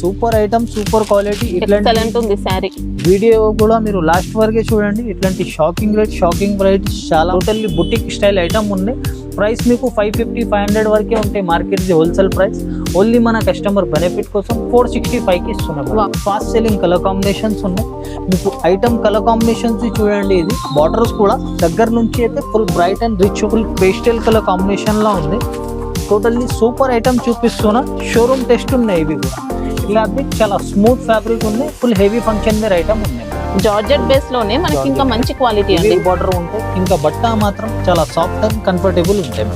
Super item, super quality. Excellent ఉంది sorry. Video కూడా మీరు లాస్ట్ వరకే చూడండి. ఇట్లాంటి షాకింగ్ రేట్, షాకింగ్ వెరైటీస్ చాలా టోటల్లీ బుటిక్ స్టైల్ ఐటమ్ ఉన్నాయి. ప్రైస్ మీకు 550-500 వరకే ఉంటాయి. Market wholesale price. ఓన్లీ మన కస్టమర్ బెనిఫిట్ కోసం 465కి ఇస్తున్నాం. ఫాస్ట్ సెల్లింగ్ కలర్ కాంబినేషన్స్ ఉన్నాయి మీకు. ఐటమ్ కలర్ కాంబినేషన్స్ చూడండి. ఇది బార్డర్స్ కూడా దగ్గర నుంచి అయితే full bright and rich, full pastel colour combination లా ఉంది. టోటల్లీ సూపర్ ఐటమ్ చూపిస్తున్నా. షోరూమ్ టెస్ట్ ఉన్నాయి ఇవి కూడా. ఫ్యాబ్రిక్ చాలా స్మూత్ ఫ్యాబ్రిక్ ఉంది. Full heavy function wear item ఉన్నాయి. జార్జెట్ బేస్ లోనే మనకి ఇంకా మంచి క్వాలిటీ అండి. బార్డర్ ఉంటాయి. ఇంకా బట్ట మాత్రం చాలా సాఫ్ట్ అండ్ కంఫర్టబుల్ ఉంటాయి.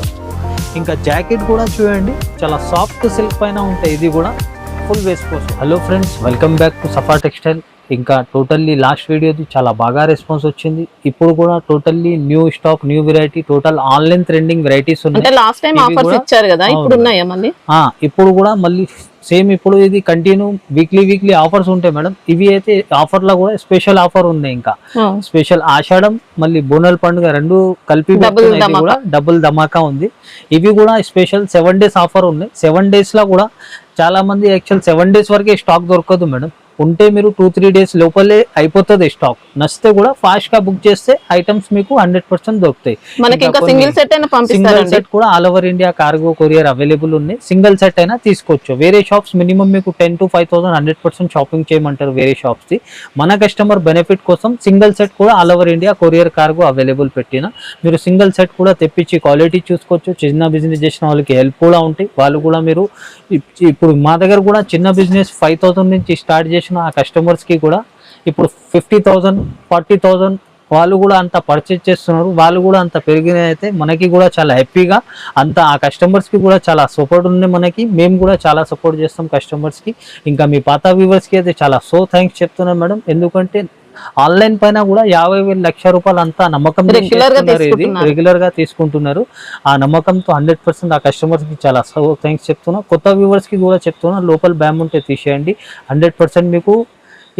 ఇంకా జాకెట్ కూడా చూడండి, చాలా సాఫ్ట్ సిల్క్ పైన ఉంటాయి. ఇది కూడా ఫుల్ వేసుకోవచ్చు. Hello friends, welcome back to Safa textile. ఇంకా టోటల్లీ లాస్ట్ వీడియోది చాలా బాగా రెస్పాన్స్ వచ్చింది. ఇప్పుడు కూడా totally new stock, new variety, total online trending varieties ఉన్నాయి. అంటే లాస్ట్ టైం ఆఫర్స్ ఇచ్చారు కదా, ఇప్పుడు ఉన్నాయా మళ్ళీ? ఇప్పుడు కూడా మళ్ళీ సేమ్. ఇప్పుడు ఇది కంటిన్యూ వీక్లీ ఆఫర్స్ ఉంటాయి మేడం. ఇవి అయితే ఆఫర్ లో కూడా స్పెషల్ ఆఫర్ ఉన్నాయి. ఇంకా స్పెషల్ ఆషాఢం మళ్ళీ బోనల్ పండుగ రెండు కలిపి కూడా డబుల్ ధమాకా ఉంది. ఇవి కూడా స్పెషల్ 7 days ఆఫర్ ఉన్నాయి. 7 days లో కూడా చాలా మంది యాక్చువల్ 7 days వరకే స్టాక్ దొరకదు మేడం. ఉంటే మీరు 2-3 days లోపలే అయిపోతుంది స్టాక్. నచ్చితే కూడా ఫాస్ట్ గా బుక్ చేస్తే ఐటమ్స్ మీకు 100% దొరుకుతాయి. మనకి ఇంకా సింగిల్ సెట్ అయినా పంపిస్తారు. సింగిల్ సెట్ కూడా all over India cargo courier available ఉన్నాయి. సింగిల్ సెట్ అయినా తీసుకోవచ్చు. వేరే షాప్స్ మినిమం మీకు 10 to 5,000 100% షాపింగ్ చేయమంటారు వేరే షాప్స్ ది. మన కస్టమర్ బెనిఫిట్ కోసం సింగిల్ సెట్ కూడా all over India courier cargo available పెట్టిన మీరు సింగిల్ సెట్ కూడా తెప్పించి క్వాలిటీ చూసుకోవచ్చు. చిన్న బిజినెస్ చేసిన వాళ్ళకి హెల్ప్ కూడా ఉంటాయి. వాళ్ళు కూడా మీరు ఇప్పుడు మా దగ్గర కూడా చిన్న బిజినెస్ 5,000 నుంచి స్టార్ట్ చేసిన ఆ కస్టమర్స్ కి కూడా ఇప్పుడు 50,000 40,000 వాళ్ళు కూడా అంత పర్చేజ్ చేస్తున్నారు. వాళ్ళు కూడా అంత పెరిగిన అయితే మనకి కూడా చాలా హ్యాపీగా అంత ఆ కస్టమర్స్ కి కూడా చాలా సపోర్ట్ ఉంది మనకి. మేము కూడా చాలా సపోర్ట్ చేస్తాం కస్టమర్స్ కి. ఇంకా మీ పాత వ్యూవర్స్ కి అయితే చాలా థ్యాంక్స్ చెప్తున్నాను మేడం. ఎందుకంటే ఆన్లైన్ పైన కూడా 50,000 లక్ష రూపాయలు అంతా నమ్మకం రెగ్యులర్ గా తీసుకుంటున్నారు. ఆ నమ్మకంతో 100% ఆ కస్టమర్స్ కి చాలా థ్యాంక్స్ చెప్తున్నా. కొత్త వ్యూవర్స్ కి కూడా చెప్తున్నా, లోపల బ్యామ్ ఉంటే తీసేయండి. 100% మీకు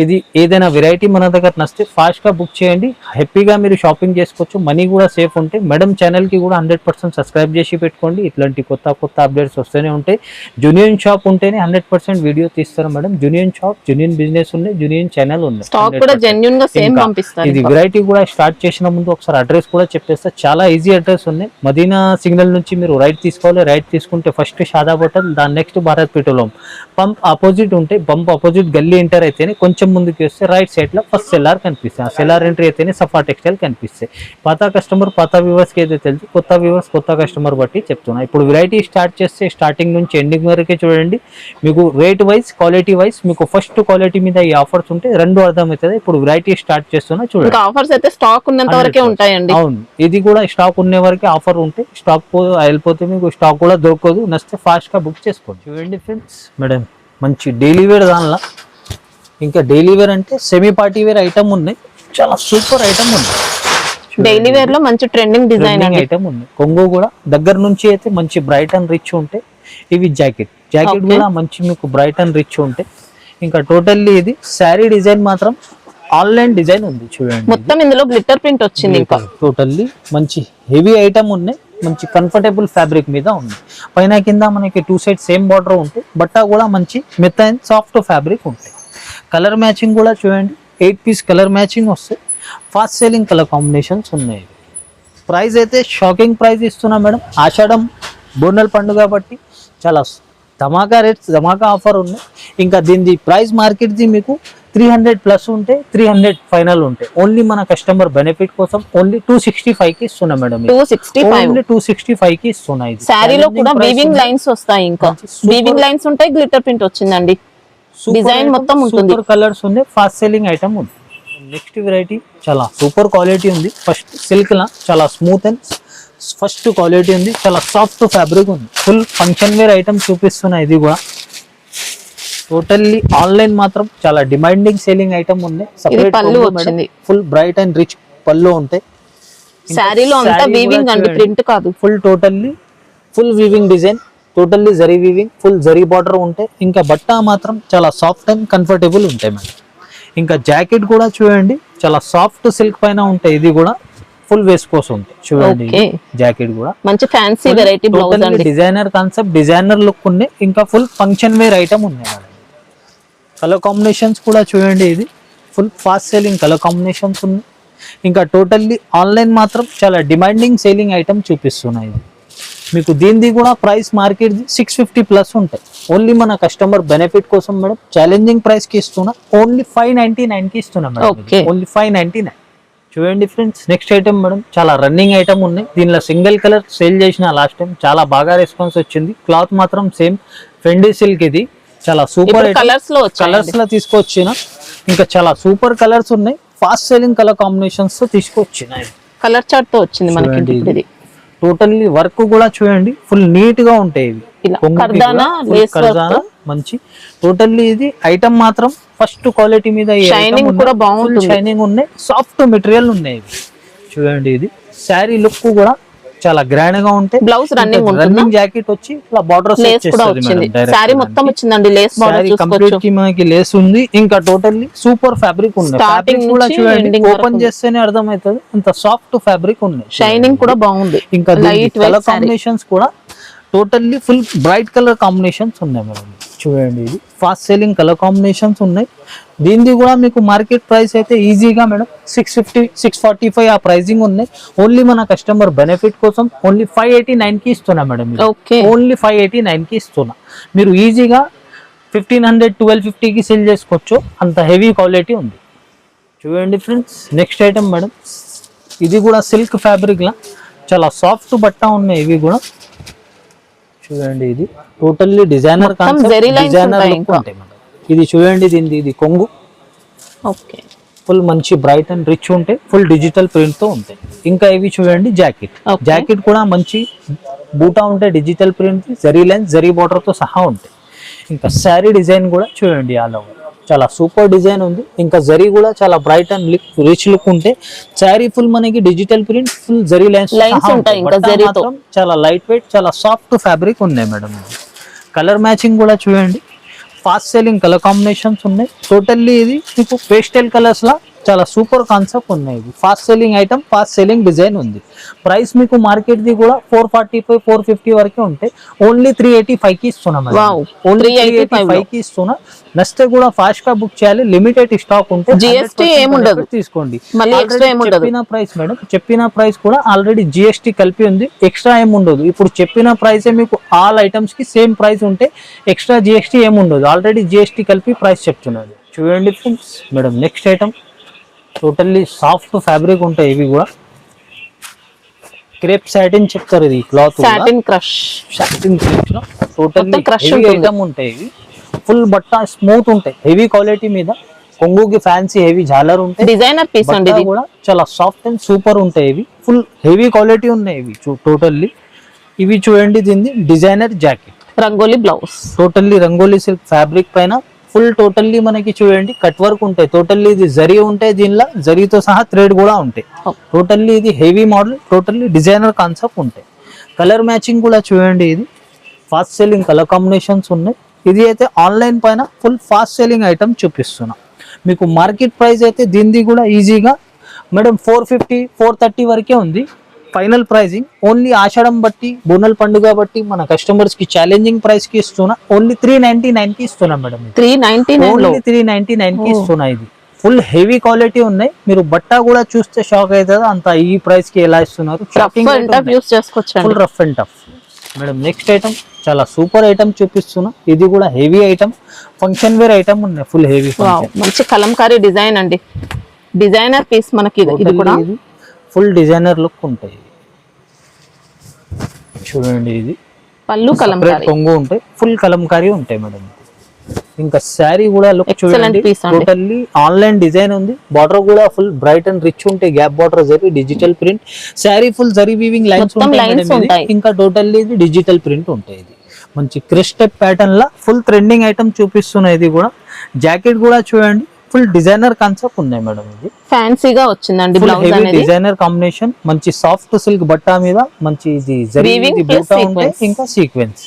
ఇది ఏదైనా వెరైటీ మన దగ్గర నచ్చితే ఫాస్ట్ గా బుక్ చేయండి. హ్యాపీగా మీరు షాపింగ్ చేసుకోవచ్చు. మనీ కూడా సేఫ్ ఉంటాయి. మేడం ఛానల్ కి కూడా 100% సబ్స్క్రైబ్ చేసి పెట్టుకోండి. ఇట్లాంటి కొత్త అప్డేట్స్ వస్తూనే ఉంటాయి. జూనియన్ షాప్ ఉంటేనే 100% వీడియో తీస్తారు మేడం. జూనియన్ షాప్, జూనియన్ బిజినెస్ ఉంది, జూనియన్ ఛానల్ ఉంది. స్టాక్ కూడా జెన్యూన్ గా సేమ్ పంపిస్తారు. ఇది వెరైటీ కూడా స్టార్ట్ చేసిన ముందు ఒకసారి అడ్రస్ కూడా చెప్పేస్తా. చాలా ఈజీ అడ్రస్ ఉంది. మదీనా సిగ్నల్ నుంచి మీరు రైట్ తీసుకోవాలి. రైట్ తీసుకుంటే ఫస్ట్ షాదా హోటల్, దాని next Bharat petroleum pump opposite ఉంటాయి. పంప్ ఆపోజిట్ గల్లీ ఎంటర్ అయితేనే కొంచెం ముందుకు వస్తే రైట్ సైడ్ లో ఫస్ట్ సెల్లార్ కనిపిస్తాయి. ఆ సెల్లార్ ఎంట్రీ అయితేనే సఫా టెక్స్టైల్ కనిపిస్తాయి. పాత కస్టమర్ పాత వ్యూవర్స్ కి అయితే తెలుసు, కొత్త వ్యూవర్స్ కొత్త కస్టమర్ బట్టి చెప్తున్నా. ఇప్పుడు వెరైటీ స్టార్ట్ చేస్తే స్టార్టింగ్ నుంచి ఎండింగ్ వరకే చూడండి. మీకు రేట్ వైజ్, క్వాలిటీ వైజ్ మీకు ఫస్ట్ క్వాలిటీ మీద ఈ ఆఫర్స్ ఉంటే రెండు అర్థమవుతుంది. ఇప్పుడు వెరైటీ స్టార్ట్ చేస్తున్నా చూడండి. ఆఫర్స్ అయితే స్టాక్ ఉన్నంత వరకే ఉంటాయండి. అవును, ఇది కూడా స్టాక్ ఉన్న వరకే ఆఫర్ ఉంటాయి. స్టాక్ వెళ్ళిపోతే మీకు స్టాక్ కూడా దొరకదు. నచ్చితే ఫాస్ట్ గా బుక్ చేసుకోండి. చూడండి ఫ్రెండ్స్, మేడం మంచి డైలీ వేర్ దానిలో. ఇంకా డైలీ వేర్ అంటే సెమీ పార్టీ వేర్ ఐటమ్ ఉన్నాయి. చాలా సూపర్ ఐటమ్ ఉంది. డైలీ వేర్ లో మంచి ట్రెండింగ్ డిజైన్ ఐటమ్ ఉంది. కొంగు కూడా దగ్గర నుంచి అయితే మంచి బ్రైట్ అండ్ రిచ్ ఉంటాయి. ఇవి జాకెట్ కూడా మంచి మీకు బ్రైట్ అండ్ రిచ్ ఉంటాయి. ఇంకా టోటల్లీ ఇది శారీ డిజైన్ మాత్రం ఆన్లైన్ డిజైన్ ఉంది. చూడండి మొత్తం ఇందులో గ్లిట్టర్ ప్రింట్ వచ్చింది. ఇంకా టోటల్లీ మంచి హెవీ ఐటమ్ ఉన్నాయి. మంచి కంఫర్టబుల్ ఫ్యాబ్రిక్ మీద ఉంది. పైన కింద మనకి 2 సైడ్ సేమ్ బార్డర్ ఉంటాయి. బట్ట కూడా మంచి మెత్తైన సాఫ్ట్ ఫ్యాబ్రిక్ ఉంటాయి. కలర్ మ్యాచింగ్ కూడా చూడండి, 8 పీస్ కలర్ మ్యాచింగ్ వస్తాయి. ఫాస్ట్ సెల్లింగ్ కలర్ కాంబినేషన్స్ ఉన్నాయి. ప్రైస్ అయితే షాకింగ్ ప్రైస్ ఇస్తున్నా మేడం. ఆషాఢం బోనల్ పండుగ కాబట్టి చాలా ధమాకా రేట్స్, ధమాకా ఆఫర్ ఉన్నాయి. ఇంకా దీని ప్రైస్ మార్కెట్ది మీకు 300+ ఉంటే 300 ఫైనల్ ఉంటాయి. ఓన్లీ మన కస్టమర్ బెనిఫిట్ కోసం ఓన్లీ 265కి ఇస్తున్నా మేడం. 265కి ఇస్తున్నా. ఇది శారీలో కూడా వీవింగ్ లైన్స్ వస్తాయి. ఇంకా వీవింగ్ లైన్స్ ఉంటాయి. గ్లిట్టర్ ప్రింట్ వచ్చిందండి. డిజైన్ మొత్తం ఉంటుంది. సూపర్ కలర్స్ ఉంది. ఫాస్ట్ సెల్లింగ్ ఐటమ్ ఉంది. నెక్స్ట్ వెరైటీ చాలా సూపర్ క్వాలిటీ ఉంది. ఫస్ట్ సిల్క్ లా చాలా స్మూత్ అండ్ ఫస్ట్ క్వాలిటీ ఉంది. చాలా సాఫ్ట్ ఫ్యాబ్రిక్ ఉంది. ఫుల్ ఫంక్షన్ వేర్ ఐటమ్ చూపిస్తున్నా. ఇది కూడా టోటల్లీ ఆన్లైన్ మాత్రం చాలా డిమాండింగ్ సెల్లింగ్ ఐటమ్ ఉంది. ఫుల్ బ్రైట్ అండ్ రిచ్ పళ్ళు ఉంటాయి. శారీలో అంతా వీవింగ్ అండి, ప్రింట్ కాదు. Full totally full weaving design, totally zari weaving, full zari border ఉంటాయి. ఇంకా బట్ట మాత్రం చాలా సాఫ్ట్ అండ్ కంఫర్టబుల్ ఉంటాయి మేడం. ఇంకా జాకెట్ కూడా చూడండి, చాలా సాఫ్ట్ సిల్క్ పైన ఉంటాయి. ఇది కూడా ఫుల్ వేసుకోవచ్చు ఉంటాయి. చూడండి జాకెట్ కూడా మంచి ఫ్యాన్సీ వెరైటీ బ్లౌజ్ అండి. డిజైనర్ కాన్సెప్ట్, డిజైనర్ లుక్ ఉంది. ఇంకా ఫుల్ ఫంక్షన్ వేర్ ఐటమ్ ఉన్నాయి మేడం. కలర్ కాంబినేషన్స్ కూడా చూడండి, ఇది full fast selling colour combinations ఉన్నాయి. ఇంకా టోటల్లీ ఆన్లైన్ మాత్రం చాలా డిమాండింగ్ సేలింగ్ ఐటమ్ చూపిస్తున్నాయి. ఇది మీకు దీనిది కూడా ప్రైస్ మార్కెట్ 650 ప్లస్ ఉంటాయి. ఓన్లీ మన కస్టమర్ బెనిఫిట్ కోసం మేడం ఛాలెంజింగ్ ప్రైస్ కి ఇస్తున్నా, ఓన్లీ 599 కి ఇస్తున్నా మేడం. ఓన్లీ 599. చూడండి ఫ్రెండ్స్, నెక్స్ట్ ఐటమ్ మేడం చాలా రన్నింగ్ ఐటమ్ ఉన్నాయి. దీనిలో సింగిల్ కలర్ సేల్ చేసిన లాస్ట్ టైం, చాలా బాగా రెస్పాన్స్ వచ్చింది. క్లాత్ మాత్రం సేమ్ ఫెండీ సిల్క్, ఇది చాలా సూపర్ కలర్స్ లో తీసుకొచ్చిన. ఇంకా చాలా సూపర్ కలర్స్ ఉన్నాయి, ఫాస్ట్ సేలింగ్ కలర్ కాంబినేషన్స్ తో తీసుకొచ్చిన. కలర్ చార్ట్ తో వచ్చింది మనకి. ఇది టోటల్లీ వర్క్ కూడా చూడండి, ఫుల్ నీట్ గా ఉంటాయి. ఇవి మంచి టోటల్లీ ఇది ఐటమ్ మాత్రం ఫస్ట్ క్వాలిటీ మీద షైనింగ్ కూడా బాగుంటుంది, షైనింగ్ ఉన్నాయి, సాఫ్ట్ మెటీరియల్ ఉన్నాయి. ఇవి చూడండి, ఇది శారీ లుక్ కూడా చాలా గ్రాండ్ గా ఉంటాయి. బ్లౌజ్ రన్నింగ్ జాకెట్ వచ్చి ఇట్లా బార్డర్స్ సారీ మొత్తం వచ్చిందండి, లేస్ బార్డర్ కంప్లీట్ కి మనకి లేస్ ఉంది. ఇంకా టోటల్లీ సూపర్ ఫ్యాబ్రిక్ ఉంది. ఫ్యాబ్రిక్ కూడా చూడండి, ఓపెన్ చేస్తేనే అర్థమవుతుంది అంత సాఫ్ట్ ఫ్యాబ్రిక్ ఉంది. షైనింగ్ కూడా బాగుంది. ఇంకా కలర్ కాంబినేషన్స్ కూడా totally full bright colour combinations ఉన్నాయి మేడం. చూడండి, ఇది ఫాస్ట్ సేలింగ్ కలర్ కాంబినేషన్స్ ఉన్నాయి. దీనిది కూడా మీకు మార్కెట్ ప్రైస్ అయితే ఈజీగా మేడం 650 645 ఆ ప్రైజింగ్ ఉన్నాయి. ఓన్లీ మన కస్టమర్ బెనిఫిట్ కోసం ఓన్లీ 589 కి ఇస్తున్నా మేడం. ఓన్లీ 589 కి ఇస్తున్నా. మీరు ఈజీగా 1500 1250 కి సేల్ చేసుకోవచ్చు, అంత హెవీ క్వాలిటీ ఉంది. చూడండి ఫ్రెండ్స్, నెక్స్ట్ ఐటమ్ మేడం, ఇది కూడా సిల్క్ ఫ్యాబ్రిక్ లా చాలా సాఫ్ట్ బట్ట ఉన్నాయి. ఇవి కూడా చూడండి, ఇది టోటల్లీ డిజైనర్ డిజైనర్ లుక్ ఉంటాయి మేడం. ఇది చూడండి, దీనిది ఇది కొంగు ఫుల్ మంచి బ్రైట్ అండ్ రిచ్ ఉంటాయి, ఫుల్ డిజిటల్ ప్రింట్ తో ఉంటాయి. ఇంకా ఇవి చూడండి జాకెట్ కూడా మంచి బూటా ఉంటాయి, digital print, zari lines zari border తో సహా ఉంటాయి. ఇంకా శారీ డిజైన్ కూడా చూడండి, ఆల్ ఓవర్ చాలా సూపర్ డిజైన్ ఉంది. ఇంకా జరీ కూడా చాలా బ్రైట్ అండ్ రిచ్ లుక్ ఉంటే శారీ ఫుల్ మనకి digital print, full zari lines చాలా లైట్ వెయిట్, చాలా సాఫ్ట్ ఫ్యాబ్రిక్ ఉన్నాయి మేడం. కలర్ మ్యాచింగ్ కూడా చూడండి, ఫాస్ట్ సేలింగ్ కలర్ కాంబినేషన్స్ ఉన్నాయి. టోటల్లీ ఇది మీకు పేస్టల్ కలర్స్ లా చాలా సూపర్ కాన్సెప్ట్ ఉన్నాయి. ఇది fast selling item, fast selling design ఉంది. ప్రైస్ మీకు మార్కెట్ ది కూడా 445 450 వరకే ఉంటాయి. ఓన్లీ 385 కి ఇస్తున్నా మేడం. ఓన్లీ 385 కి ఇస్తున్నా. నెక్స్ట్ కూడా ఫాస్ట్ గా బుక్ చేయాలి, లిమిటెడ్ స్టాక్ ఉంటే జిఎస్టీ ఏముండదు, తీసుకోండి. చెప్పిన ప్రైస్ మేడం, చెప్పిన ప్రైస్ కూడా ఆల్రెడీ జిఎస్టీ కలిపి ఉంది, ఎక్స్ట్రా ఏమి ఉండదు. ఇప్పుడు చెప్పిన ప్రైస్ మీకు ఆల్ ఐటమ్స్ కి సేమ్ ప్రైస్ ఉంటే ఎక్స్ట్రా జిఎస్టీ ఏమి ఉండదు, ఆల్రెడీ జిఎస్టీ కలిపి ప్రైస్ చెప్తున్నది. చూడండి friends madam, next item totally soft fabric ఉంటాయి. ఇవి కూడా క్రేప్ సాటిన్ చెప్తారు, ఇది cloth satin crush, satin crepes లో టోటల్లీ హెవీ ఐటమ్ ఉంటాయి. ఇవి ఫుల్ బట్ట స్మూత్ ఉంటాయి, హెవీ క్వాలిటీ మీద. కొంగుకి ఫ్యాన్సీ హెవీ జాలర్ ఉంటాయి, డిజైనర్ పీస్ అండి. ఇది కూడా చాలా సాఫ్ట్ అండ్ సూపర్ ఉంటాయి. ఇవి ఫుల్ హెవీ క్వాలిటీ ఉన్నాయి. ఇవి టోటల్లీ ఇవి చూడండి, దీన్ని designer jacket, rangoli blouse, totally rangoli silk fabric పైన ఫుల్ టోటల్లీ మనకి చూడండి కట్ వర్క్ ఉంటాయి. టోటల్లీ ఇది జరీ ఉంటాయి, దీనిలో జరీతో సహా థ్రెడ్ కూడా ఉంటాయి. టోటల్లీ ఇది heavy model, totally designer concept ఉంటాయి. కలర్ మ్యాచింగ్ కూడా చూడండి, ఇది ఫాస్ట్ సెల్లింగ్ కలర్ కాంబినేషన్స్ ఉన్నాయి. ఇది అయితే ఆన్లైన్ పైన ఫుల్ ఫాస్ట్ సెల్లింగ్ ఐటమ్ చూపిస్తున్నా. మీకు మార్కెట్ ప్రైస్ అయితే దీనిది కూడా ఈజీగా మేడం 450 430 వరకే ఉంది ఫైనల్ ప్రైజింగ్. ఓన్లీ ఆషాఢం బట్టి, బోనల్ పండుగ బట్టి మన కస్టమర్స్ కి ఛాలెంజింగ్ ప్రైస్ కి ఇస్తున్నా. ఓన్లీ 399 కి ఇస్తున్నా మేడం. 399 కి ఇస్తున్నా. ఇది ఫుల్ హెవీ క్వాలిటీ ఉన్నాయి. మీరు బట్ట కూడా చూస్తే షాక్ అవుతుంది, అంత ఈ ప్రైస్ కి ఎలా ఇస్తున్నారు. Full rough and tough madam. Next item చాలా సూపర్ ఐటమ్ చూపిస్తున్నా. ఇది కూడా heavy item, function wear item ఉన్నాయి. ఫుల్ హెవీ మంచి కలంకారీ డిజైన్ అండి, డిజైనర్ పీస్ మనకి. ఇది కూడా ఫుల్ డిజైనర్ లుక్ ఉంటాయి. చూడండి, ఇది పళ్ళు కలంకారీ, కొంగు ఉంటాయి, ఫుల్ కలంకారీ ఉంటాయి మేడం. ఇంకా శారీ కూడా లుక్ చూడండి, టోటల్లీ ఆన్లైన్ డిజైన్ ఉంది. బార్డర్ కూడా ఫుల్ బ్రైట్ అండ్ రిచ్ ఉంటాయి, gap border zari digital print. Sari full zari weaving lines ఉంటాయి. ఇంకా టోటల్లీ ఇది డిజిటల్ ప్రింట్ ఉంటాయి. ఇది మంచి క్రిస్టల్ ప్యాటర్న్ లా ఫుల్ ట్రెండింగ్ ఐటమ్ చూపిస్తున్నాయి. ఇది కూడా జాకెట్ కూడా చూడండి, ఫుల్ డిజైనర్ కాన్సెప్ట్ ఉన్నాయి మేడం. ఇది ఫ్యాన్సీగా వచ్చిందండి బ్లౌజ్ అనేది, డిజైనర్ కాంబినేషన్, మంచి సాఫ్ట్ సిల్క్ బట్టా మీద మంచి ఇది బూటా ఉంటాయి, ఇంకా సీక్వెన్స్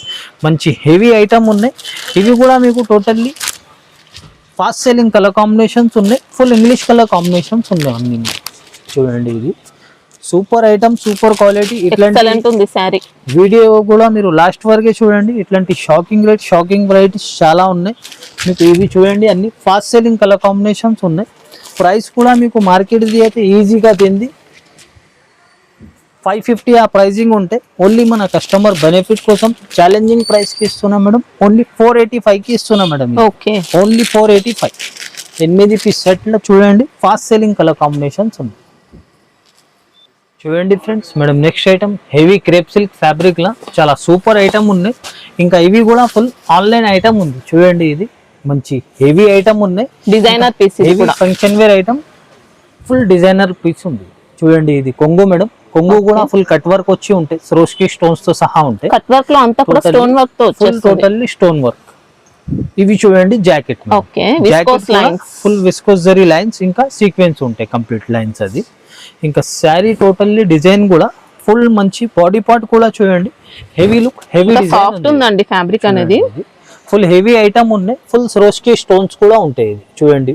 మంచి హెవీ ఐటమ్ ఉన్నాయి. ఇవి కూడా మీకు totally fast selling colour combinations ఉన్నాయి. ఫుల్ ఇంగ్లీష్ కలర్ కాంబినేషన్స్ ఉన్నాయి అన్ని. చూడండి, ఇది సూపర్ ఐటమ్, సూపర్ క్వాలిటీ. ఇట్లాంటి ఎక్సలెంట్ ఉంది శారీ. వీడియో కూడా మీరు లాస్ట్ వరకే చూడండి. ఇట్లాంటి షాకింగ్ రేట్, షాకింగ్ వెరైటీస్ చాలా ఉన్నాయి మీకు. ఇవి చూడండి, అన్ని ఫాస్ట్ సెల్లింగ్ కలర్ కాంబినేషన్స్ ఉన్నాయి. ప్రైస్ కూడా మీకు మార్కెట్ది అయితే ఈజీగా తింది 550 ఆ ప్రైజింగ్ ఉంటే ఓన్లీ మన కస్టమర్ బెనిఫిట్ కోసం ఛాలెంజింగ్ ప్రైస్ కి ఇస్తున్నాం మేడం. ఓన్లీ 485 కి ఇస్తున్నాం madam. Okay, only 485. 8 piece set లో చూడండి, ఫాస్ట్ సెల్లింగ్ కలర్ కాంబినేషన్స్ ఉన్నాయి. చూడండి friends, madam next item heavy crepe silk fabric లా చాలా సూపర్ ఐటమ్ ఉన్నాయి. ఇంకా ఇవి కూడా ఫుల్ ఆన్లైన్ ఐటమ్ ఉంది. చూడండి, ఇది మంచి హెవీ ఐటమ్ ఉన్నాయి. Designer piece, heavy function wear item, full designer piece ఉంది. చూడండి, ఇది కొంగు మేడం. కొంగు కూడా ఫుల్ కట్ వర్క్ వచ్చి ఉంటాయి, స్రోస్కి స్టోన్స్ తో సహా ఉంటాయి. కట్ వర్క్ లో అంతా కూడా స్టోన్ వర్క్ తో వచ్చేస్తుంది, టోటల్లీ స్టోన్ వర్క్. ఇవి చూడండి jacket, okay, viscose lines, full viscose zari lines, ఇంకా సీక్వెన్స్ ఉంటాయి కంప్లీట్ లైన్స్. అది ఇంకా శారీ టోటల్లీ డిజైన్ కూడా ఫుల్ మంచి. బాడీ పార్ట్ కూడా చూడండి, హెవీ లుక్, హెవీ సాఫ్ట్ ఉందండి ఫ్యాబ్రిక్ అనేది. ఫుల్ హెవీ ఐటమ్ ఉన్నాయి, ఫుల్ స్రోస్కి స్టోన్స్ కూడా ఉంటాయి. ఇది చూడండి,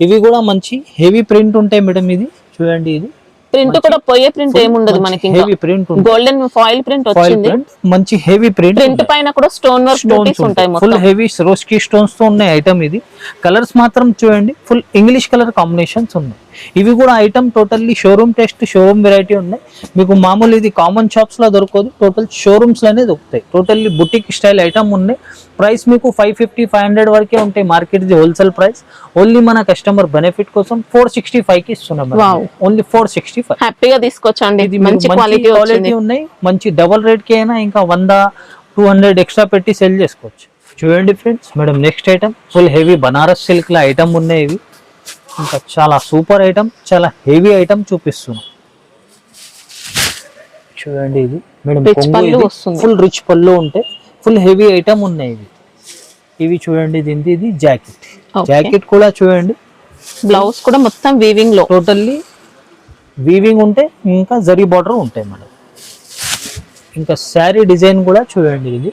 ఇవి కూడా మంచి హెవీ ప్రింట్ ఉంటాయి మేడం. ఇది చూడండి, ఇది ప్రింట్ కూడా పోయే ప్రింట్ ఏముండదు మనకి. Heavy print, golden foil print వచ్చింది, మంచి హెవీ ప్రింట్. ప్రింట్ పైన కూడా స్టోన్ వర్క్ బూటీస్ ఉంటాయి. ఫుల్ హెవీ స్రోస్కి స్టోన్స్ తో ఉన్నాయి ఐటమ్. ఇది కలర్స్ మాత్రం చూడండి, ఫుల్ ఇంగ్లీష్ కలర్ కాంబినేషన్స్ ఉన్నాయి. ఇవి కూడా item totally showroom test, showroom variety ఉన్నాయి మీకు. మామూలు ఇది కామన్ షాప్స్ లో దొరకదు, టోటల్ షోరూమ్స్ లోనే దొరుకుతాయి. టోటల్లీ బుటిక్ స్టైల్ ఐటమ్ ఉన్నాయి. ప్రైస్ మీకు 550, 500 వరకే ఉంటాయి market the wholesale price. Only మన కస్టమర్ బెనిఫిట్ కోసం 465 కి ఇస్తున్నాం. ఓన్లీ 465. హ్యాపీగా తీసుకోవచ్చండి. ఇది మంచి క్వాలిటీ ఉన్నాయి. మంచి డబుల్ రేట్ కి అయినా ఇంకా 100, 200 ఎక్స్ట్రా పెట్టి సెల్ చేసుకోవచ్చు. చూడండి friends, madam next item full heavy Banaras silk లో ఐటమ్ ఉన్నాయి. ఇవి ఇంకా చాలా సూపర్ ఐటమ్, చాలా హెవీ ఐటమ్ చూపిస్తున్నాం. చూడండి, ఇది మేడం ఫుల్ రిచ్ పళ్ళు ఉంటాయి, ఫుల్ హెవీ ఐటమ్ ఉన్నాయి. ఇవి చూడండి, ఇది జాకెట్. జాకెట్ కూడా చూడండి, బ్లౌజ్ కూడా మొత్తం వీవింగ్ లో, టోటల్లీ వీవింగ్ ఉంటే ఇంకా జరీ బార్డర్ ఉంటాయి మేడం. ఇంకా శారీ డిజైన్ కూడా చూడండి, ఇది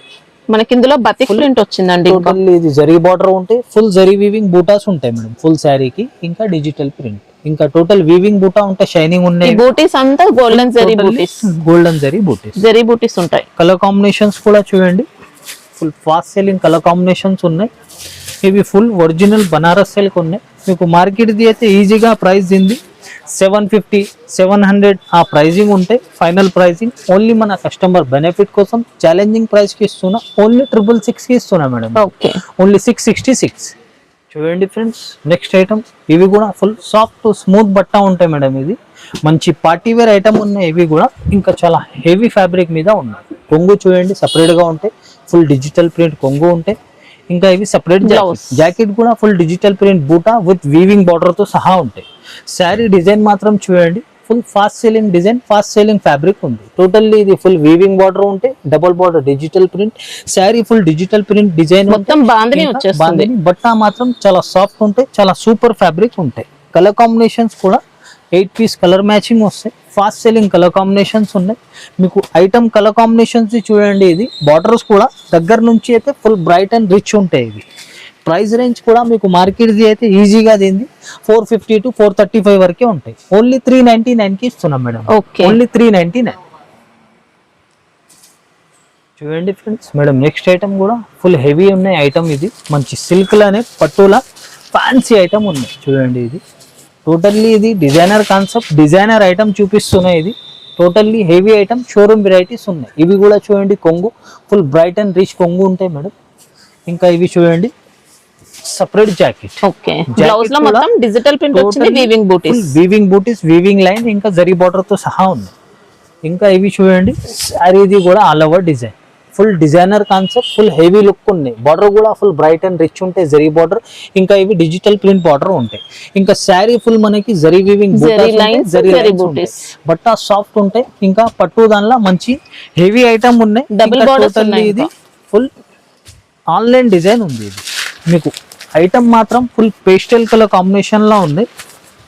మనకి ఇందులో బతిక్ ప్రింట్ వచ్చిందండి. టోటల్లీ ఇది జరీ బార్డర్ ఉంటాయి, ఫుల్ జరీ వీవింగ్ బూటాస్ ఉంటాయి మేడం ఫుల్ శారీకి. ఇంకా డిజిటల్ ప్రింట్, ఇంకా టోటల్ వీవింగ్ బూటా ఉంటాయి, షైనింగ్ ఉన్నాయి. బూటీస్ అంతా గోల్డెన్ జరీ బూటీస్, గోల్డెన్ జరీ బూటీస్, జరీ బూటీస్ ఉంటాయి. కలర్ కాంబినేషన్స్ కూడా చూడండి, full fast selling colour combinations ఉన్నాయి. ఇవి ఫుల్ ఒరిజినల్ బనారస్ సిల్క్ ఉన్నాయి మీకు. మార్కెట్ ది అయితే ఈజీగా ప్రైస్ దింది 750, 700 ఆ ప్రైజింగ్ ఉంటాయి. ఫైనల్ ప్రైజింగ్ ఓన్లీ మన కస్టమర్ బెనిఫిట్ కోసం ఛాలెంజింగ్ ప్రైస్ కి ఇస్తున్నా. ఓన్లీ 666 కి ఇస్తున్నా మేడం. Okay, only 666. చూడండి ఫ్రెండ్స్, నెక్స్ట్ ఐటమ్ ఇవి కూడా ఫుల్ సాఫ్ట్ స్మూత్ బట్ట ఉంటాయి మేడం. ఇది మంచి పార్టీ వేర్ ఐటమ్ ఉన్నాయి. ఇవి కూడా ఇంకా చాలా హెవీ ఫ్యాబ్రిక్ మీద ఉన్నాయి. కొంగు చూడండి సపరేట్ గా ఉంటాయి, ఫుల్ డిజిటల్ ప్రింట్ కొంగు ఉంటాయి. ఇంకా ఇవి సపరేట్ జాకెట్ కూడా ఫుల్ డిజిటల్ ప్రింట్ బూటా విత్ వీవింగ్ బార్డర్ తో సహా ఉంటాయి. శారీ డిజైన్ మాత్రం చూడండి, full fast selling design, fast selling fabric ఉంది. టోటల్లీ ఇది ఫుల్ వీవింగ్ బార్డర్ ఉంటాయి, double border digital print. Sari full digital print design, మొత్తం బాందిని వచ్చేస్తుంది. బట్ట మాత్రం చాలా సాఫ్ట్ ఉంటాయి, చాలా సూపర్ ఫ్యాబ్రిక్ ఉంటాయి. కలర్ కాంబినేషన్స్ కూడా 8 పీస్ కలర్ మ్యాచింగ్ వస్తాయి. ఫాస్ట్ సెల్లింగ్ కలర్ కాంబినేషన్స్ ఉన్నాయి మీకు. ఐటమ్ కలర్ కాంబినేషన్స్ చూడండి, ఇది బార్డర్స్ కూడా దగ్గర నుంచి అయితే ఫుల్ బ్రైట్ అండ్ రిచ్ ఉంటాయి. ఇవి ప్రైస్ రేంజ్ కూడా మీకు మార్కెట్ ది అయితే ఈజీగా దింది 450 to 435 వరకే ఉంటాయి. ఓన్లీ 399 కి ఇస్తున్నాం మేడం. ఓన్లీ 399. చూడండి ఫ్రెండ్స్, మేడం నెక్స్ట్ ఐటమ్ కూడా ఫుల్ హెవీ ఉన్నాయి ఐటమ్. ఇది మంచి సిల్క్ లానే పట్టులా ఫ్యాన్సీ ఐటమ్ ఉన్నాయి. చూడండి, ఇది టోటల్లీ ఇది డిజైనర్ కాన్సెప్ట్, డిజైనర్ ఐటమ్ చూపిస్తున్నాయి. ఇది totally heavy item, showroom varieties ఉన్నాయి. ఇవి కూడా చూడండి, కొంగు ఫుల్ బ్రైట్ అండ్ రిచ్ కొంగు ఉంటాయి మేడం. ఇంకా ఇవి చూడండి సపరేట్ జాకెట్. ఓకే, బ్లౌజ్ లో మొత్తం డిజిటల్ ప్రింట్ వచ్చింది, వీవింగ్ బూటీస్, వీవింగ్ బూటీస్, వీవింగ్ లైన్, ఇంకా జరీ బార్డర్ తో సహా ఉంది. ఇంకా ఇవి చూడండి, శారీది కూడా all over design, full designer concept, full heavy look ఉన్నాయి. బార్డర్ కూడా ఫుల్ బ్రైట్ అండ్ రిచ్ ఉంటాయి, జరీ బార్డర్. ఇంకా ఇవి డిజిటల్ ప్రింట్ బార్డర్ ఉంటాయి. ఇంకా శారీ ఫుల్ మనకి జరీ వీవింగ్ బూటీస్, బట్ట సాఫ్ట్ ఉంటాయి. ఇంకా పట్టు దానిలో మంచి హెవీ ఐటమ్ ఉన్నాయి. డబుల్ బార్డర్స్ ఉన్నాయి. ఇది ఫుల్ ఆన్లైన్ డిజైన్ ఉంది. ఇది మీకు ఐటమ్ మాత్రం ఫుల్ పేస్టల్ కలర్ కాంబినేషన్ లో ఉంది.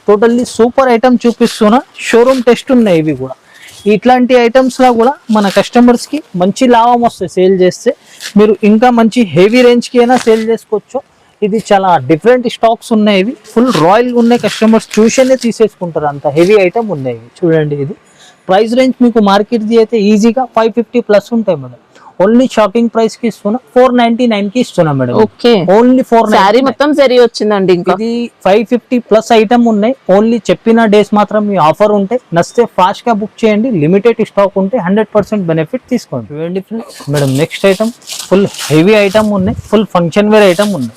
టోటల్లీ సూపర్ ఐటమ్ చూపిస్తున్నా, షోరూమ్ టెస్ట్ ఉన్నాయి. ఇవి కూడా ఇట్లాంటి ఐటమ్స్ లా కూడా మన కస్టమర్స్ కి మంచి లాభం వస్తుంది సేల్ చేస్తే. మీరు ఇంకా మంచి హెవీ రేంజ్ కి అయినా సేల్ చేసుకోవచ్చు. ఇది చాలా డిఫరెంట్ స్టాక్స్ ఉన్నాయి. ఇవి ఫుల్ రాయల్ ఉన్నాయి, కస్టమర్స్ చూసేనే తీసేసుకుంటారు, అంత హెవీ ఐటమ్ ఉన్నాయి. చూడండి, ఇది ప్రైస్ రేంజ్ మీకు మార్కెట్ ది అయితే ఈజీగా 550 ప్లస్ ఉంటాయి మేడం. ఓన్లీ షాపింగ్ ప్రైస్ కి ఇస్తున్నా 499 కి ఇస్తున్నా మేడం. Okay, only 499. సారీ మొత్తం జరీ వచ్చిందండి. ఇంకా ఇది 550 ప్లస్ ఐటమ్ ఉన్నాయి. ఓన్లీ చెప్పిన డేస్ మాత్రం మీ ఆఫర్ ఉంటే నచ్చితే ఫాస్ట్ గా బుక్ చేయండి. లిమిటెడ్ స్టాక్ ఉంటే 100% బెనిఫిట్ తీసుకోండి. చూడండి friends madam, next item full heavy item ఉన్నాయి. ఫుల్ ఫంక్షన్ వేర్ ఐటమ్ ఉన్నాయి.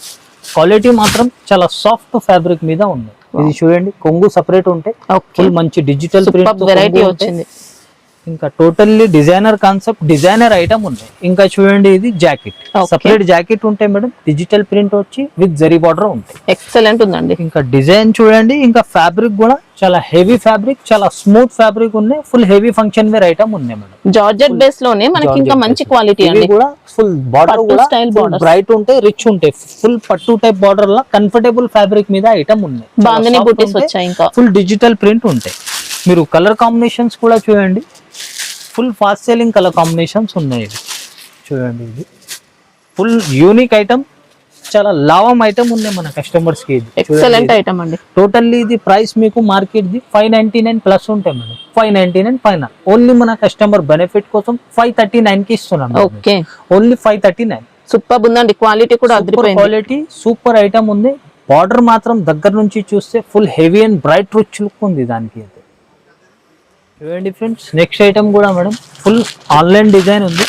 క్వాలిటీ మాత్రం చాలా సాఫ్ట్ ఫ్యాబ్రిక్ మీద ఉన్నాయి. ఇది చూడండి, కొంగు సపరేట్ ఉంటాయి. ఫుల్ మంచి డిజిటల్ ప్రింట్ వెరైటీ వచ్చింది. ఇంకా totally designer concept, designer item ఉన్నాయి. ఇంకా చూడండి, ఇది జాకెట్, సపరేట్ జాకెట్ ఉంటాయి మేడం. డిజిటల్ ప్రింట్ వచ్చి విత్ జరీ బార్డర్ ఉంటాయి. ఎక్సలెంట్ ఉందండి. ఇంకా డిజైన్ చూడండి. ఇంకా ఫ్యాబ్రిక్ కూడా చాలా హెవీ ఫ్యాబ్రిక్, చాలా స్మూత్ ఫ్యాబ్రిక్ ఉన్నాయి. Full heavy function wear item ఉన్నాయి మేడం. జార్జెట్ బేస్ లోనే మనకి ఇంకా మంచి క్వాలిటీ అండి. కూడా ఫుల్ బార్డర్ కూడా బ్రైట్ ఉంటాయి, రిచ్ ఉంటాయి. ఫుల్ పట్టు టైప్ బార్డర్ లా కంఫర్టబుల్ ఫ్యాబ్రిక్ మీద ఐటమ్ ఉన్నాయి. బాందిని బూటీస్ వచ్చాయి. ఇంకా ఫుల్ డిజిటల్ ప్రింట్ ఉంటాయి. మీరు కలర్ కాంబినేషన్స్ కూడా చూడండి. Full fast selling colour combinations ఉన్నాయి. ఇది చూడండి, ఇది ఫుల్ యూనిక్ ఐటమ్, చాలా లావం ఐటమ్ ఉన్నాయి మన కస్టమర్స్ కి. ఎక్సలెంట్ ఐటమ్ అండి. టోటల్లీ ఇది ప్రైస్ మీకు మార్కెట్ ది 599 ప్లస్ ఉంటాయి మేడం. 599 పైన. ఓన్లీ మన కస్టమర్ బెనిఫిట్ కోసం 539 కి ఇస్తున్నాం. Okay, only 539. సూపర్ ఉందండి. క్వాలిటీ కూడా అద్భుతమైన క్వాలిటీ, సూపర్ ఐటమ్ ఉంది. బార్డర్ మాత్రం దగ్గర నుంచి చూస్తే full heavy and bright rich look ఉంది దానికి అయితే. చూడండి ఫ్రెండ్స్, నెక్స్ట్ ఐటమ్ కూడా మేడం ఫుల్ ఆన్లైన్ డిజైన్ ఉంది.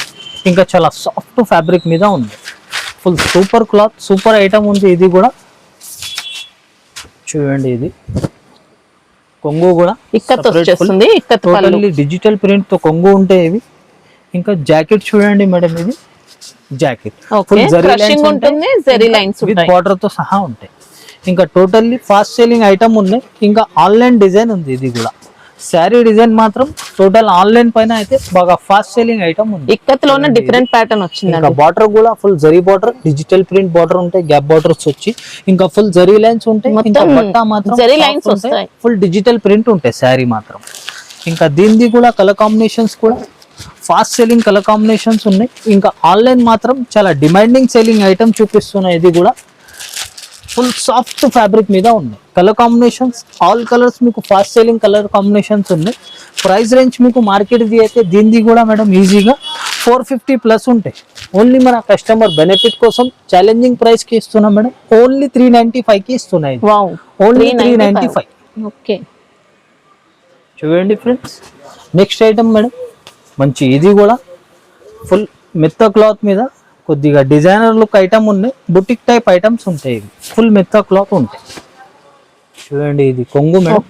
ఇంకా చాలా సాఫ్ట్ ఫ్యాబ్రిక్ మీద ఉంది. Full super cloth, super item ఉంది. ఇది కూడా చూడండి, ఇది కొంగు కూడా టోటల్లీ డిజిటల్ ప్రింట్ తో కొంగు ఉంటాయి ఇవి. ఇంకా జాకెట్ చూడండి మేడం, ఇది jacket full zari lines with border తో సహా ఉంటాయి. ఇంకా టోటల్లీ ఫాస్ట్ సెల్లింగ్ ఐటమ్ ఉన్నాయి. ఇంకా ఆన్లైన్ డిజైన్ ఉంది. ఇది కూడా శారీ డిజైన్ మాత్రం టోటల్ ఆన్లైన్ పైన అయితే బాగా ఫాస్ట్ సెల్లింగ్ ఐటమ్ ఉంది. ఇక్కత్లోనే డిఫరెంట్ ప్యాటర్న్ వచ్చింది. ఇంకా బార్డర్ కూడా full zari border, digital print border ఉంటాయి. గ్యాప్ బార్డర్స్ వచ్చి ఇంకా ఫుల్ జరీ లైన్స్ ఉంటాయి. ఇంకా బట్ట మాత్రం జరీ లైన్స్ వస్తాయి. ఫుల్ డిజిటల్ ప్రింట్ ఉంటాయి శారీ మాత్రం. ఇంకా దీనిది కూడా కలర్ కాంబినేషన్స్ కూడా ఫాస్ట్ సెల్లింగ్ కలర్ కాంబినేషన్స్ ఉన్నాయి. ఇంకా ఆన్లైన్ మాత్రం చాలా డిమాండింగ్ సెల్లింగ్ ఐటమ్ చూపిస్తున్నాయి. ఇది కూడా ఫుల్ సాఫ్ట్ ఫ్యాబ్రిక్ మీద ఉన్నాయి. కలర్ కాంబినేషన్స్ ఆల్ కలర్స్ మీకు ఫాస్ట్ సెల్లింగ్ కలర్ కాంబినేషన్స్ ఉన్నాయి. ప్రైస్ రేంజ్ మీకు మార్కెట్ ది అయితే దీనిది కూడా మేడం ఈజీగా 450 ప్లస్ ఉంటాయి. ఓన్లీ మన కస్టమర్ బెనిఫిట్ కోసం ఛాలెంజింగ్ ప్రైస్ కి ఇస్తున్నాం మేడం. ఓన్లీ 395 కి ఇస్తున్నాయి. ఓన్లీ 395. ఓకే, చూడండి ఫ్రెండ్స్, నెక్స్ట్ ఐటమ్ మేడం మంచి, ఇది కూడా ఫుల్ మెత్త క్లాత్ మీద కొద్దిగా డిజైనర్ లుక్ ఐటమ్ ఉన్నాయి. బుటిక్ టైప్ ఐటమ్స్ ఉంటాయి. ఇవి ఫుల్ మెత్త క్లాత్ ఉంటాయి. చూడండి, ఇది కొంగు మేడం.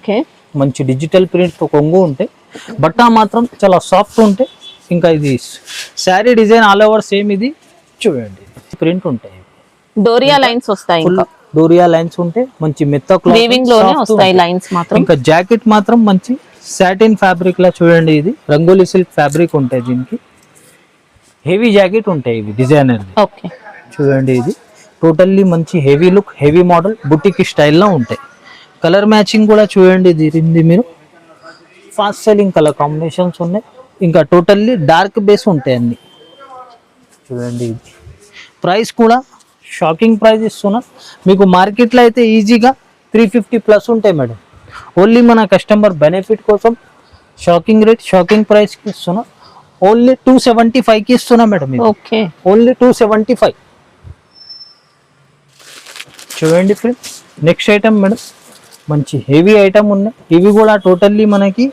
మంచి డిజిటల్ ప్రింట్ తో కొంగు ఉంటాయి. బట్ట మాత్రం చాలా సాఫ్ట్ ఉంటాయి. ఇంకా ఇది sari design all over same. ఇది చూడండి, ప్రింట్ ఉంటాయి. డోరియా లైన్స్ వస్తాయి. డోరియా లైన్స్ ఉంటాయి. మంచి మెత్త క్లాత్. ఇంకా జాకెట్ మాత్రం మంచి సాటిన్ ఫ్యాబ్రిక్ లా చూడండి. ఇది రంగోలీ సిల్క్ ఫ్యాబ్రిక్ ఉంటాయి. దీనికి హెవీ జాకెట్ ఉంటాయి. ఇవి డిజైనర్. చూడండి, ఇది టోటల్లీ మంచి heavy look, heavy model, boutique స్టైల్లో ఉంటాయి. కలర్ మ్యాచింగ్ కూడా చూడండి. ఇది మీరు ఫాస్ట్ సెల్లింగ్ కలర్ కాంబినేషన్స్ ఉన్నాయి. ఇంకా టోటల్లీ డార్క్ బేస్ ఉంటాయి అన్ని. చూడండి, ఇది ప్రైస్ కూడా షాకింగ్ ప్రైస్ ఇస్తున్నా మీకు. మార్కెట్లో అయితే ఈజీగా 350 ప్లస్ ఉంటాయి మేడం. ఓన్లీ మన కస్టమర్ బెనిఫిట్ కోసం షాకింగ్ రేట్, షాకింగ్ ప్రైస్ కి ఇస్తున్నా. ఓన్లీ 275 కి ఇస్తున్నా మేడం. Okay, only 275. చూడండి ఫ్రెండ్స్, నెక్స్ట్ ఐటమ్ మేడం మంచి హెవీ ఐటమ్ ఉన్నాయి. ఇవి కూడా టోటల్లీ మనకి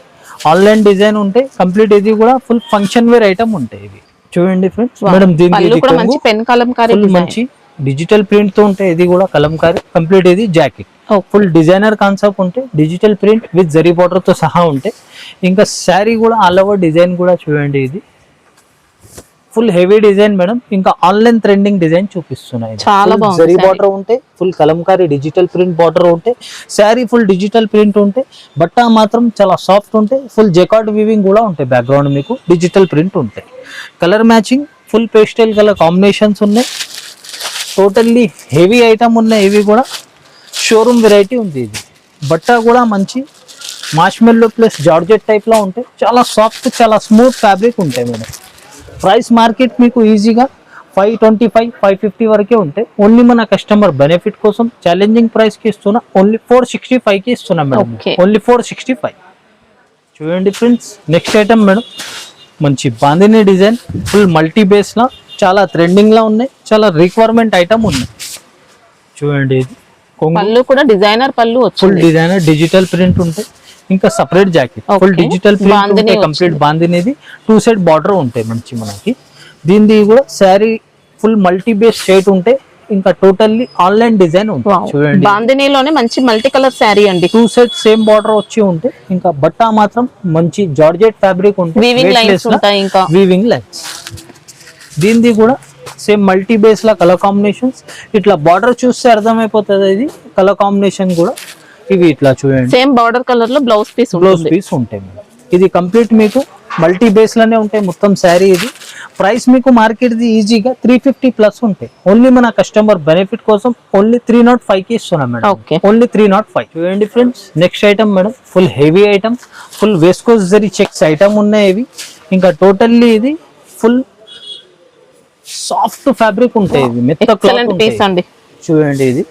ఆన్లైన్ డిజైన్ ఉంటాయి. కంప్లీట్ ఇది కూడా ఫుల్ ఫంక్షన్ వేర్ ఐటమ్ ఉంటాయి. ఇవి చూడండి ఫ్రెండ్స్ మేడం, దీనికి మంచి డిజిటల్ ప్రింట్ తో ఉంటాయి. ఇది కూడా కలంకారీ కంప్లీట్. ఇది జాకెట్ ఫుల్ డిజైనర్ కాన్సెప్ట్ ఉంటాయి. Digital print with zari border తో సహా ఉంటాయి. ఇంకా శారీ కూడా ఆల్ ఓవర్ డిజైన్ కూడా చూడండి. ఇది ఫుల్ హెవీ డిజైన్ మేడం. ఇంకా ఆన్లైన్ ట్రెండింగ్ డిజైన్ చూపిస్తున్నాయి. జరీ బార్డర్ ఉంటాయి. Full Kalamkari digital print border ఉంటాయి. శారీ ఫుల్ డిజిటల్ ప్రింట్ ఉంటాయి. బట్ట మాత్రం చాలా సాఫ్ట్ ఉంటాయి. ఫుల్ జెకార్డ్ వీవింగ్ కూడా ఉంటాయి. బ్యాక్గ్రౌండ్ మీకు డిజిటల్ ప్రింట్ ఉంటాయి. Colour matching full pastel colour combinations ఉన్నాయి. టోటల్లీ హెవీ ఐటమ్ ఉన్నాయి. ఇవి కూడా షోరూమ్ వెరైటీ ఉంది. ఇది బట్ట కూడా మంచి మార్ష్మెల్లో ప్లస్ జార్జెట్ టైప్ లో ఉంటాయి. చాలా సాఫ్ట్, చాలా స్మూత్ ఫ్యాబ్రిక్ ఉంటాయి మేడం. ప్రైస్ మార్కెట్ మీకు ఈజీగా 525, 550 వరకే ఉంటాయి. ఓన్లీ మన కస్టమర్ బెనిఫిట్ కోసం ఛాలెంజింగ్ ప్రైస్ కి ఇస్తున్నా. ఓన్లీ 465 కి ఇస్తున్నా మేడం. ఓన్లీ 465. చూడండి ఫ్రెండ్స్, నెక్స్ట్ ఐటమ్ మేడం, మంచి bandhani design, full multi base లా, చాలా ట్రెండింగ్ లా ఉన్నాయి, చాలా రిక్వైర్మెంట్ ఐటమ్ ఉన్నాయి. చూడండి ఇది పళ్ళు కూడా డిజైనర్ పళ్ళు ఫుల్ వచ్చింది. డిజైనర్ డిజిటల్ ప్రింట్ ఉంటాయి, ఇంకా separate jacket full Okay. Digital print bandhani ఉంటాయి, కంప్లీట్ వచ్చింది. బాందినేది 2 సైడ్ బార్డర్ ఉంటాయి మంచి మనకి. దీనిది కూడా sari full multi base shade ఉంటాయి, ఇంకా టోటల్లీ ఆన్లైన్ డిజైన్ ఉంటుంది. Wow. చూడండి బాందినీలోనే మంచి మల్టీ కలర్ శారీ అండి. 2 సైడ్ సేమ్ బార్డర్ వచ్చి ఉంటాయి, ఇంకా బట్ట మాత్రం మంచి జార్జెట్ ఫ్యాబ్రిక్ ఉంటుంది, వీవింగ్ లైన్స్ ఉంటాయి ఇంకా. Weaving lines. దీనిది కూడా సేమ్ మల్టీ బేస్ లా కలర్ కాంబినేషన్స్, ఇట్లా బార్డర్ చూస్తే అర్థమైపోతుంది ఇది కలర్ కాంబినేషన్ కూడా. ఇవి ఇట్లా చూడండి సేమ్ బార్డర్ కలర్ లో బ్లౌజ్ పీస్ బ్లౌజ్ ఉంటుంది. పీస్ ఉంటాయి మేడం. ఇది కంప్లీట్ మీకు మల్టీ బేస్ లోనే ఉంటాయి మొత్తం శారీ. ఇది ప్రైస్ మీకు మార్కెట్ ది ఈజీగా 350 ప్లస్ ఉంటాయి. ఓన్లీ మన కస్టమర్ బెనిఫిట్ కోసం ఓన్లీ 305 కి ఇస్తున్నాం మేడం. Okay. ఓన్లీ 305. చూడండి friends, next item madam, full heavy item, full viscose zari checks item ఉన్నాయి ఇవి. ఇంకా టోటల్లీ ఇది ఫుల్ సాఫ్ట్ ఫ్యాబ్రిక్ ఉంటాయి, ఇది మెత్త క్లాత్ ఎక్సలెంట్ పీస్ ఉంటాయి. అండి. చూడండి ఇది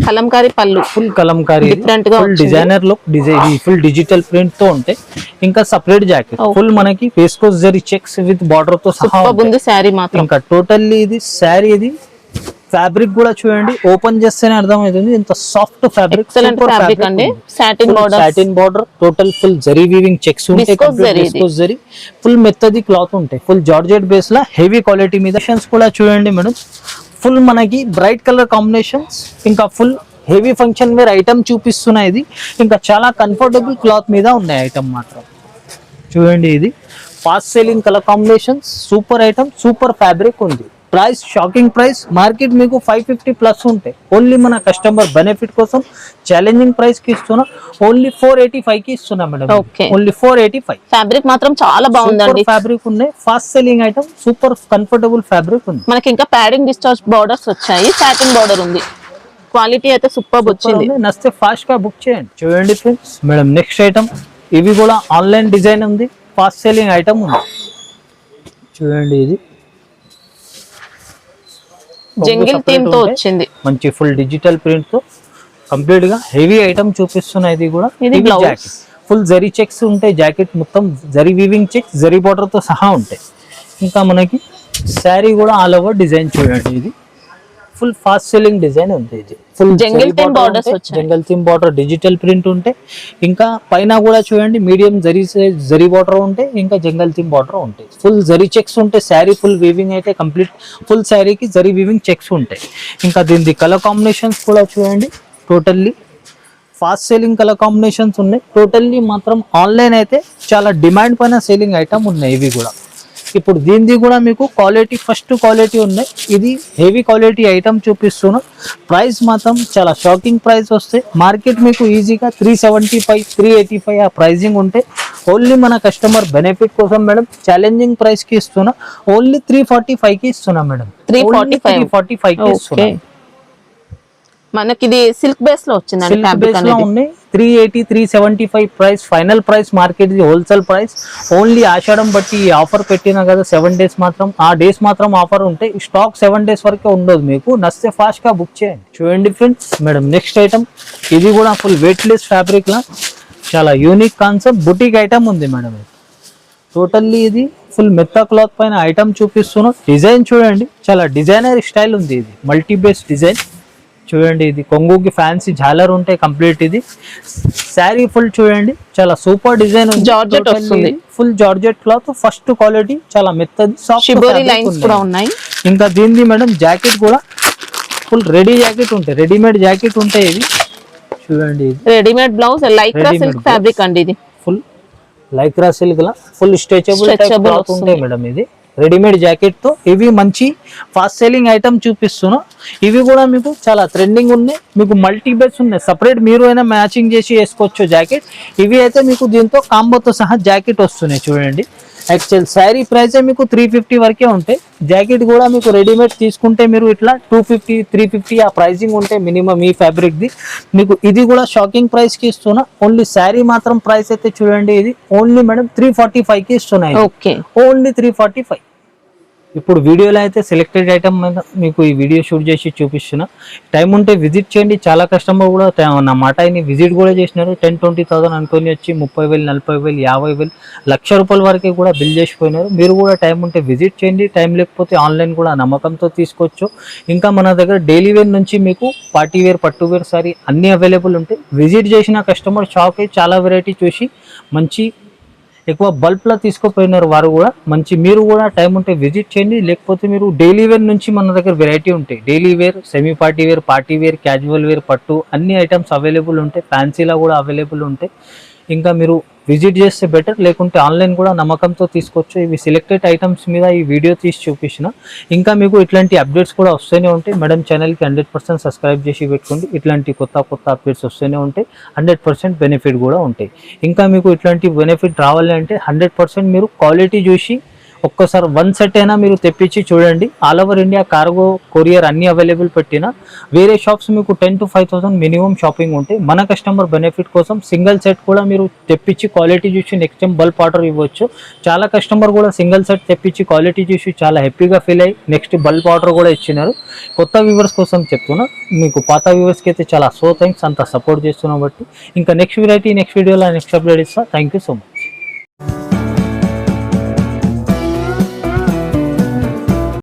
కలంకారీ పళ్ళు. ఫుల్ కలంకారీ, Different గా ఫుల్ వచ్చింది. Designer look, design full digital print తో ఉంటాయి, ఇంకా సపరేట్ జాకెట్ Okay. ఫుల్ మనకి వేస్కోస్ జరీ చెక్స్ విత్ బార్డర్ తో సహా సూపర్ ఉంటాయి. ఉంది శారీ మాత్రం. ఇంకా టోటల్లీ ఇది శారీ, ఇది ఫ్యాబ్రిక్ కూడా చూడండి, ఓపెన్ చేస్తేనే అర్థమవుతుంది ఎంత సాఫ్ట్ ఫ్యాబ్రిక్. ఎక్సలెంట్ ఫ్యాబ్రిక్ అండి. Satin border. Satin border, total full zari weaving checks ఉంటాయి, Viscose జరీ ఇది. విస్కోస్ జరీ, ఫుల్ మెత్తది క్లాత్ ఉంటాయి, ఫుల్ జార్జెట్ బేస్ లా హెవీ క్వాలిటీ మీద. కూడా చూడండి మేడం, ఫుల్ మనకి బ్రైట్ కలర్ కాంబినేషన్స్, ఇంకా full heavy function wear item చూపిస్తున్నాయి ఇది. ఇంకా చాలా కంఫర్టబుల్ క్లాత్ మీద ఉన్నాయి ఐటమ్ మాత్రం. చూడండి ఇది fast selling colour combinations, super item, super fabric ఉంది. ప్రైస్ షాకింగ్ ప్రైస్, మార్కెట్ మీకు 550 ప్లస్ ఉంటాయి. ఓన్లీ మన కస్టమర్ బెనిఫిట్ కోసం ఛాలెంజింగ్ ప్రైస్ కి ఇస్తున్నా, ఓన్లీ 485 కి ఇస్తున్నా మేడం. Okay. ఓన్లీ 485. ఫ్యాబ్రిక్ మాత్రం చాలా బాగుందండి. ఫ్యాబ్రిక్ ఉన్నాయి, fast selling item, super comfortable fabric ఉంది. మనకి ఇంకా ప్యాడింగ్ డిశ్చార్జ్ బార్డర్స్ వచ్చాయి, సాటిన్ బార్డర్ ఉంది. క్వాలిటీ అయితే సూపర్ వచ్చింది. నచ్చితే ఫాస్ట్ గా బుక్ చేయండి. చూడండి ఫ్రెండ్స్ మేడం, నెక్స్ట్ ఐటమ్, ఇవి కూడా ఆన్లైన్ డిజైన్ ఉంది, ఫాస్ట్ సెల్లింగ్ ఐటమ్ ఉంది. చూడండి ఇది జంగిల్ థీమ్ తో వచ్చింది, మంచి ఫుల్ డిజిటల్ ప్రింట్ తో కంప్లీట్ గా హెవీ ఐటమ్ చూపిస్తున్నాయి. ఇది కూడా ఇది blouse. ఫుల్ జరీ చెక్స్ ఉంటాయి, జాకెట్ మొత్తం zari weaving checks, zari border తో సహా ఉంటాయి. ఇంకా మనకి శారీ కూడా ఆల్ ఓవర్ డిజైన్ చూడండి, ఇది ఫుల్ ఫాస్ట్ సెల్లింగ్ డిజైన్ ఉంది. ఇది ఫుల్ జంగిల్ థీమ్ బార్డర్స్ వచ్చాయి. జంగల్ థీమ్ బార్డర్, డిజిటల్ ప్రింట్ ఉంటాయి, ఇంకా పైన కూడా చూడండి మీడియం జరీ జరీ బార్డర్ ఉంటాయి, ఇంకా జంగల్ థీమ్ బార్డర్ ఉంటాయి, ఫుల్ జరీ చెక్స్ ఉంటాయి. శారీ ఫుల్ వీవింగ్ అయితే కంప్లీట్ ఫుల్ శారీకి జరీ వీవింగ్ చెక్స్ ఉంటాయి. ఇంకా దీని కలర్ కాంబినేషన్స్ కూడా చూడండి, totally fast selling colour combinations ఉన్నాయి. టోటల్లీ మాత్రం ఆన్లైన్ అయితే చాలా డిమాండ్ పైన సేలింగ్ ఐటమ్ ఉన్నాయి ఇవి కూడా. ఇప్పుడు దీనిది కూడా మీకు క్వాలిటీ, ఫస్ట్ క్వాలిటీ ఉన్నాయి. ఇది హెవీ క్వాలిటీ ఐటమ్ చూపిస్తున్నా. ప్రైస్ మాత్రం చాలా షాకింగ్ ప్రైస్ వస్తాయి. మార్కెట్ మీకు ఈజీగా 375, 385 ఆ ప్రైజింగ్ ఉంటే, ఓన్లీ మన కస్టమర్ బెనిఫిట్ కోసం మేడం ఛాలెంజింగ్ ప్రైస్ కి ఇస్తున్నా, ఓన్లీ 345 కి ఇస్తున్నా మేడం. 345 కి ఇస్తున్నా. మనకి ఇది సిల్క్ బేస్ లో వచ్చిందండి. ఫ్యాబ్రిక్ అనేది 380, 375 price final price, market the wholesale price. Only Ashadham బట్టి ఈ ఆఫర్ పెట్టినా కదా 7 డేస్ మాత్రం, ఆ డేస్ మాత్రం ఆఫర్ ఉంటాయి. స్టాక్ 7 డేస్ వరకే ఉండదు మీకు. నచ్చితే ఫాస్ట్ గా బుక్ చేయండి. చూడండి ఫ్రెండ్స్ మేడం, నెక్స్ట్ ఐటమ్, ఇది కూడా ఫుల్ వెయిట్ లెస్ ఫ్యాబ్రిక్ లా చాలా యూనిక్ కాన్సెప్ట్ బుటీక్ ఐటమ్ ఉంది మేడం. టోటల్లీ ఇది ఫుల్ మెత్త క్లాత్ పైన ఐటమ్ చూపిస్తున్నాం. డిజైన్ చూడండి, చాలా డిజైనర్ స్టైల్ ఉంది. ఇది మల్టీ బేస్ డిజైన్ చూడండి, ఇది కొంగుకి ఫ్యాన్సీ జాలర్ ఉంటాయి కంప్లీట్. ఇది శారీ ఫుల్ చూడండి, చాలా సూపర్ డిజైన్ ఉంది. జార్జెట్ వస్తుంది, full georgette cloth, first quality, చాలా మెత్తది సాఫ్ట్ షిబోరి లైన్స్ కూడా ఉన్నాయి. ఇంకా దీనిది మేడం జాకెట్ కూడా ఫుల్ రెడీ జాకెట్ ఉంటాయి, రెడీమేడ్ జాకెట్ ఉంటాయి. ఇది చూడండి, ఇది readymade blouse, Lycra silk fabric అండి. ఇది ఫుల్ లైక్రా సిల్క్ లా ఫుల్ స్ట్రెచబుల్ క్లాత్ ఉంటాయి మేడం. ఇది రెడీమేడ్ జాకెట్ తో. ఇవి మంచి ఫాస్ట్ సెల్లింగ్ ఐటమ్ చూపిస్తున్నా. ఇవి కూడా మీకు చాలా ట్రెండింగ్ ఉన్నాయి, మీకు మల్టీ బేస్ ఉన్నాయి, సపరేట్ మీరు అయినా మ్యాచింగ్ చేసి వేసుకోవచ్చు జాకెట్. ఇవి అయితే మీకు దీంతో కాంబోతో సహా జాకెట్ వస్తున్నాయి చూడండి. యాక్చువల్ శారీ ప్రైస్ మీకు 350 వరకే ఉంటాయి. జాకెట్ కూడా మీకు రెడీమేడ్ తీసుకుంటే మీరు ఇట్లా 250, 350 ఆ ప్రైజింగ్ ఉంటాయి మినిమం ఈ ఫ్యాబ్రిక్ ది. మీకు ఇది కూడా షాకింగ్ ప్రైస్ కి ఇస్తున్నా. ఓన్లీ శారీ మాత్రం ప్రైస్ అయితే చూడండి, ఇది ఓన్లీ మేడం 345 కి ఇస్తున్నాయి. Okay, only 345. ఇప్పుడు వీడియోలో అయితే సెలెక్టెడ్ ఐటమ్ మీద మీకు ఈ వీడియో షూట్ చేసి చూపిస్తున్నా. టైం ఉంటే విజిట్ చేయండి. చాలా కస్టమర్ కూడా నా మాట అయిన విజిట్ కూడా చేసినారు. 10-20,000 అనుకొని వచ్చి 30,000, 40,000, 50,000, ₹1,00,000 వరకు కూడా బిల్ చేసిపోయినారు. మీరు కూడా టైం ఉంటే విజిట్ చేయండి. టైం లేకపోతే ఆన్లైన్ కూడా నమ్మకంతో తీసుకోవచ్చు. ఇంకా మన దగ్గర డైలీ వేర్ నుంచి మీకు పార్టీ వేర్, పట్టు వేర్ సారీ అన్నీ అవైలబుల్ ఉంటాయి. విజిట్ చేసిన కస్టమర్ షాప్ చాలా వెరైటీ చూసి మంచి ఎక్కువ బల్క్లో తీసుకుపోయినారు. వారు కూడా మంచి, మీరు కూడా టైం ఉంటే విజిట్ చేయండి. లేకపోతే మీరు డైలీ వేర్ నుంచి మన దగ్గర వెరైటీ ఉంటాయి. Daily wear, semi party wear, party wear, casual wear, పట్టు అన్ని ఐటమ్స్ అవైలబుల్ ఉంటాయి. ఫ్యాన్సీలో కూడా అవైలబుల్ ఉంటాయి. ఇంకా మీరు విజిట్ చేస్తే బెటర్, లేకుంటే ఆన్లైన్ కూడా నమ్మకంతో తీసుకోవచ్చు. ఇవి సెలెక్టెడ్ ఐటమ్స్ మీద ఈ వీడియో తీసి చూపించిన. ఇంకా మీకు ఇట్లాంటి అప్డేట్స్ కూడా వస్తూనే ఉంటాయి. మేడం ఛానల్కి 100% సబ్స్క్రైబ్ చేసి పెట్టుకోండి. ఇట్లాంటి కొత్త అప్డేట్స్ వస్తూనే ఉంటాయి. 100% బెనిఫిట్ కూడా ఉంటాయి. ఇంకా మీకు ఇట్లాంటి బెనిఫిట్ రావాలి అంటే 100% మీరు క్వాలిటీ చూసి ఒక్కసారి 1 సెట్ అయినా మీరు తెప్పించి చూడండి. All over India cargo, courier అన్ని అవైలబుల్ పెట్టినా వేరే షాప్స్ మీకు 10 to 5,000 మినిమం షాపింగ్ ఉంటాయి. మన కస్టమర్ బెనిఫిట్ కోసం సింగిల్ సెట్ కూడా మీరు తెప్పించి క్వాలిటీ చూసి నెక్స్ట్ టైం బల్క్ ఆర్డర్ ఇవ్వచ్చు. చాలా కస్టమర్ కూడా సింగిల్ సెట్ తెప్పించి క్వాలిటీ చూసి చాలా హ్యాపీగా ఫీల్ అయ్యి నెక్స్ట్ బల్క్ ఆర్డర్ కూడా ఇచ్చినారు. కొత్త వ్యూవర్స్ కోసం చెప్తున్నా, మీకు పాత వ్యూవర్స్కి అయితే చాలా థ్యాంక్స్ అంత సపోర్ట్ చేస్తున్నా. బట్టి ఇంకా నెక్స్ట్ వెరైటీ నెక్స్ట్ వీడియోలో నెక్స్ట్ అప్డేట్ ఇస్తా. Thank you so much.